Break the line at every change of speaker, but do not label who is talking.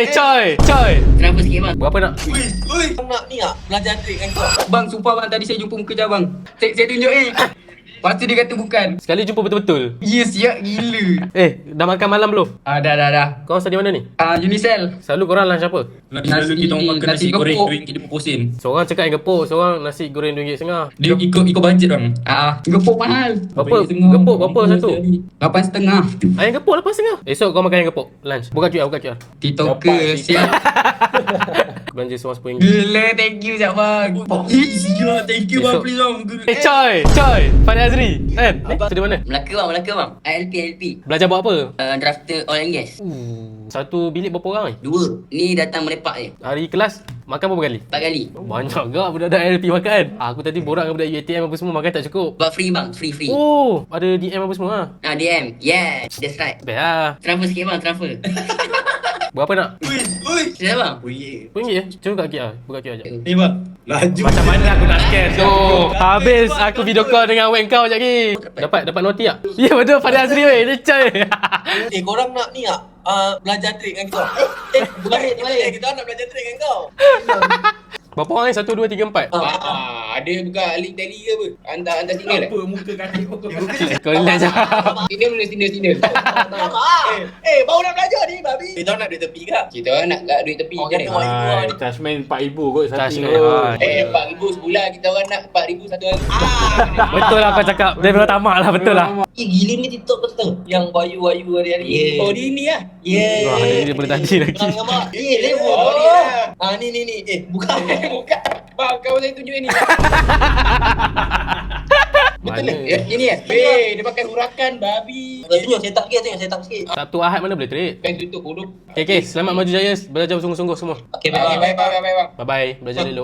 Coy.
Kenapa sikit bang?
Berapa nak?
Ui, nak ni tak? Belajar trik kan kau?
Bang, sumpah bang, tadi saya jumpa muka je bang. Saya tunjuk Lepas tu dia kata bukan.
Sekali jumpa betul-betul.
Ya, siap gila.
Dah makan malam belum?
Dah.
Kau asal di mana ni?
Unicell.
Selalu korang lunch apa?
Selalu kita orang makan nasi goreng
gepuk.
RM2.50.
Seorang cakap yang gepuk, seorang nasi goreng RM2.50.
Dia ikut bajet bang.
Gepuk mahal.
Berapa?
RM2.50.
Gepuk berapa satu?
8,5.
Ayam gepuk $8.50. Esok kau makan ayam gepuk. Lunch. Buka QR.
TikToker siap.
Belanja seorang RM10.
Gila, thank you siap bang.
Siap, thank you bang,
Esok.
please bang.
Coy. Fadi Azri. Kan? Tu di mana?
Melaka bang. LP.
Belajar buat apa?
Drafter oil and gas.
Satu bilik berapa orang ni?
2. Ni datang melepak je.
Hari kelas makan berapa kali?
4 kali.
Banyak gak budak-budak LP makan. Aku tadi borak dengan budak UiTM apa semua makan tak cukup.
Buat free bang, free.
Oh, ada DM apa semua ah.
DM. Yes, that's right.
Best lah.
Transfer sikit bang, transfer.
Berapa nak?
Ui,
Sudah bang?
RM1 je. Cuba buka QR. Buka QR je.
Ni bang. Laju.
Macam mana aku nak scan tu? Habis aku video call dengan web kau sekejap lagi. Dapat noti tak? Ya betul Fadi Azri weh. Dia coy.
korang nak ni tak? Belajar trik kan kau?
Balik.
Kita nak belajar trik kan kau?
Berapa orang ni? 1, 2, 3, 4.
Ada buka link tele ke apa? Hantar signal
Apa muka kaki kau?
Kau relax je.
Signal.
Baru nak belajar ni, babi. Kita nak duit tepi ke?
Kita orang nak kat duit tepi je ni.
Tasman RM4,000 kot satu.
Tasman.
RM4,000 sebulan, kita orang nak RM4,000 satu hari.
Betul lah kau cakap. Dia memang tamak lah. Betul lah.
Gila ni TikTok kau tahu? Yang Bayu hari-hari.
Oh, dia ni lah.
Wah, dia daripada tadi lagi.
Ni. Bukan.
Bukan. Bang, kawan saya tunjuk ni. Betul
Mana?
ni? Ini ya? Dia pakai hurakan babi.
Tunjuk setup sikit.
Sabtu Ahad mana boleh trade?
Kan tutup huruf.
Okay. Selamat maju jaya. Belajar bersungguh-sungguh semua.
Okay,
Bye bang.
Bye-bye. Belajar elok.